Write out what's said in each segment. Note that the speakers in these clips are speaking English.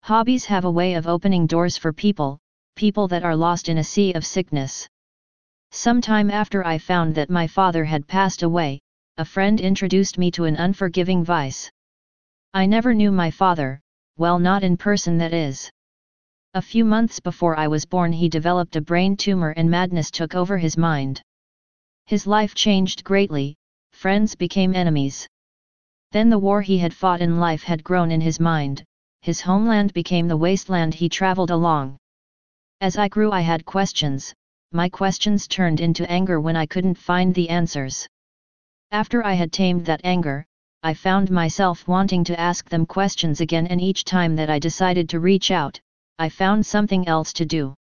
Hobbies have a way of opening doors for people that are lost in a sea of sickness. Some time after I found that my father had passed away, a friend introduced me to an unforgiving vice. I never knew my father, well, not in person, that is. A few months before I was born he developed a brain tumor and madness took over his mind. His life changed greatly, friends became enemies. Then the war he had fought in life had grown in his mind. His homeland became the wasteland he traveled along. As I grew I had questions, my questions turned into anger when I couldn't find the answers. After I had tamed that anger, I found myself wanting to ask them questions again, and each time that I decided to reach out, I found something else to do.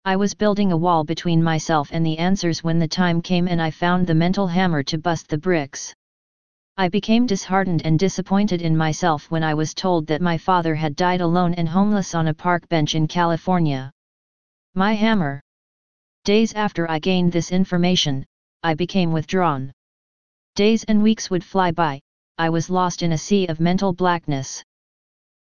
I was building a wall between myself and the answers when the time came and I found the mental hammer to bust the bricks. I became disheartened and disappointed in myself when I was told that my father had died alone and homeless on a park bench in California. My hammer. Days after I gained this information, I became withdrawn. Days and weeks would fly by, I was lost in a sea of mental blackness.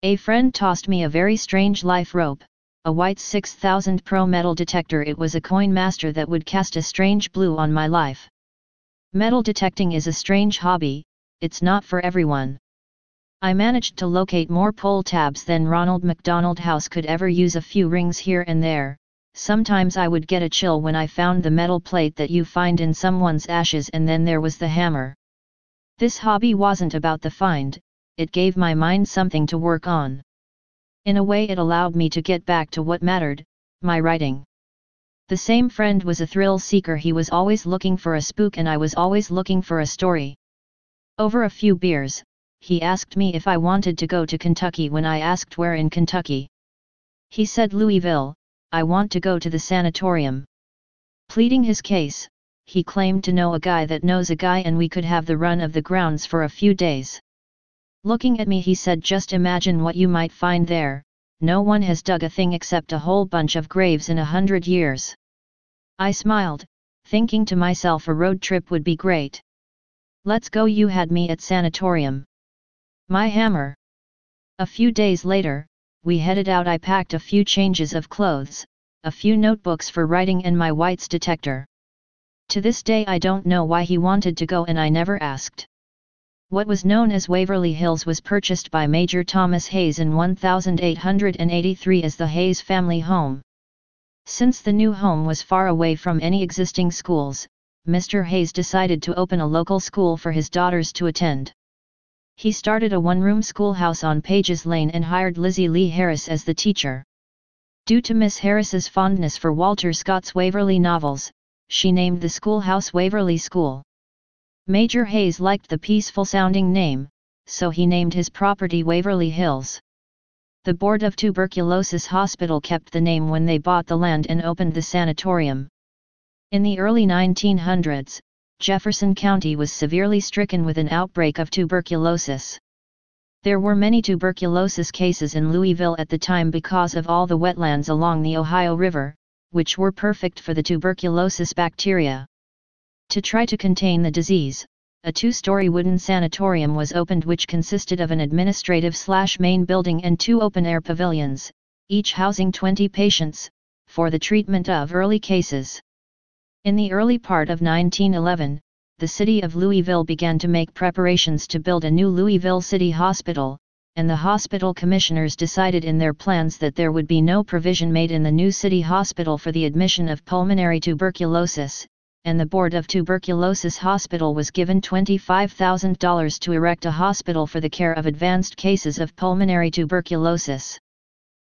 A friend tossed me a very strange life rope, a white 6000 Pro metal detector. It was a coin master that would cast a strange blue on my life. Metal detecting is a strange hobby. It's not for everyone. I managed to locate more pull tabs than Ronald McDonald House could ever use, a few rings here and there. Sometimes I would get a chill when I found the metal plate that you find in someone's ashes, and then there was the hammer. This hobby wasn't about the find, it gave my mind something to work on. In a way it allowed me to get back to what mattered, my writing. The same friend was a thrill seeker. He was always looking for a spook and I was always looking for a story. Over a few beers, he asked me if I wanted to go to Kentucky. When I asked where in Kentucky, he said Louisville. I want to go to the sanatorium. Pleading his case, he claimed to know a guy that knows a guy and we could have the run of the grounds for a few days. Looking at me he said, just imagine what you might find there. No one has dug a thing except a whole bunch of graves in 100 years. I smiled, thinking to myself a road trip would be great. Let's go. You had me at sanatorium. My hammer. A few days later, we headed out. I packed a few changes of clothes, a few notebooks for writing and my whites detector. To this day I don't know why he wanted to go and I never asked. What was known as Waverly Hills was purchased by Major Thomas Hayes in 1883 as the Hayes family home. Since the new home was far away from any existing schools, Mr. Hayes decided to open a local school for his daughters to attend. He started a one-room schoolhouse on Pages Lane and hired Lizzie Lee Harris as the teacher. Due to Miss Harris's fondness for Walter Scott's Waverly novels, she named the schoolhouse Waverly School. Major Hayes liked the peaceful-sounding name, so he named his property Waverly Hills. The Board of Tuberculosis Hospital kept the name when they bought the land and opened the sanatorium. In the early 1900s, Jefferson County was severely stricken with an outbreak of tuberculosis. There were many tuberculosis cases in Louisville at the time because of all the wetlands along the Ohio River, which were perfect for the tuberculosis bacteria. To try to contain the disease, a two-story wooden sanatorium was opened which consisted of an administrative/main building and two open-air pavilions, each housing 20 patients, for the treatment of early cases. In the early part of 1911, the city of Louisville began to make preparations to build a new Louisville City Hospital, and the hospital commissioners decided in their plans that there would be no provision made in the new city hospital for the admission of pulmonary tuberculosis, and the Board of Tuberculosis Hospital was given $25,000 to erect a hospital for the care of advanced cases of pulmonary tuberculosis.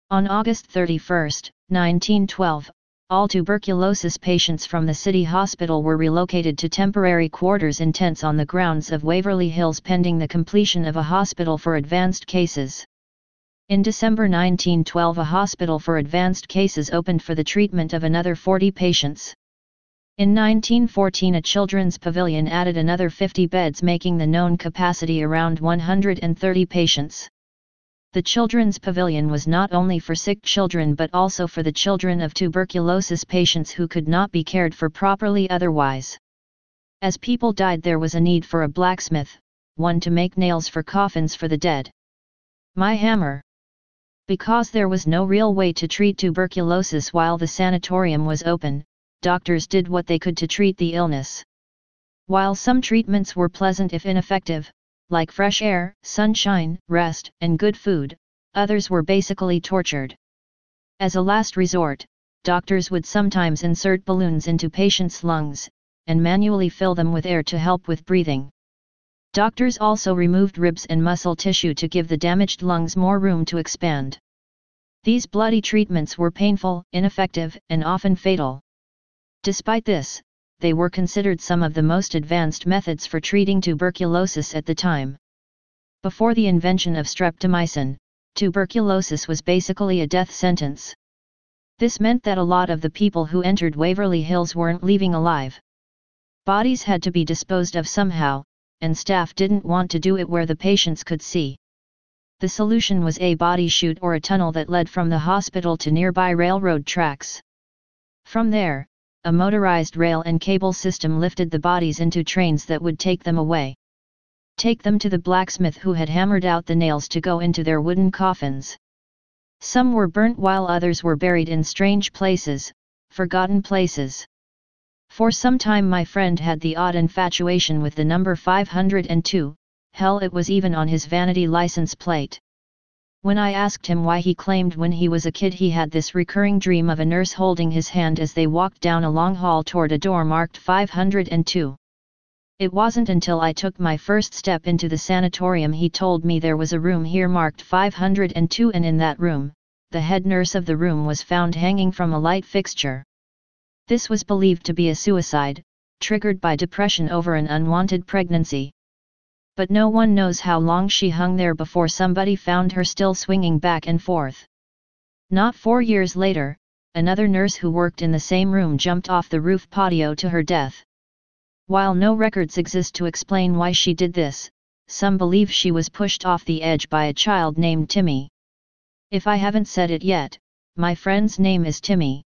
On August 31, 1912, all tuberculosis patients from the city hospital were relocated to temporary quarters in tents on the grounds of Waverly Hills pending the completion of a hospital for advanced cases. In December 1912, a hospital for advanced cases opened for the treatment of another 40 patients. In 1914 a children's pavilion added another 50 beds, making the known capacity around 130 patients. The children's pavilion was not only for sick children but also for the children of tuberculosis patients who could not be cared for properly otherwise. As people died, there was a need for a blacksmith, one to make nails for coffins for the dead. My hammer. Because there was no real way to treat tuberculosis while the sanatorium was open, doctors did what they could to treat the illness. While some treatments were pleasant if ineffective, like fresh air, sunshine, rest, and good food, others were basically tortured. As a last resort, doctors would sometimes insert balloons into patients' lungs, and manually fill them with air to help with breathing. Doctors also removed ribs and muscle tissue to give the damaged lungs more room to expand. These bloody treatments were painful, ineffective, and often fatal. Despite this, they were considered some of the most advanced methods for treating tuberculosis at the time. Before the invention of streptomycin, tuberculosis was basically a death sentence. This meant that a lot of the people who entered Waverly Hills weren't leaving alive. Bodies had to be disposed of somehow, and staff didn't want to do it where the patients could see. The solution was a body chute or a tunnel that led from the hospital to nearby railroad tracks. From there, a motorized rail and cable system lifted the bodies into trains that would take them away. Take them to the blacksmith who had hammered out the nails to go into their wooden coffins. Some were burnt while others were buried in strange places, forgotten places. For some time my friend had the odd infatuation with the number 502, hell, it was even on his vanity license plate. When I asked him why, he claimed when he was a kid he had this recurring dream of a nurse holding his hand as they walked down a long hall toward a door marked 502. It wasn't until I took my first step into the sanatorium he told me there was a room here marked 502, and in that room, the head nurse of the room was found hanging from a light fixture. This was believed to be a suicide, triggered by depression over an unwanted pregnancy. But no one knows how long she hung there before somebody found her still swinging back and forth. Not 4 years later, another nurse who worked in the same room jumped off the roof patio to her death. While no records exist to explain why she did this, some believe she was pushed off the edge by a child named Timmy. If I haven't said it yet, my friend's name is Timmy.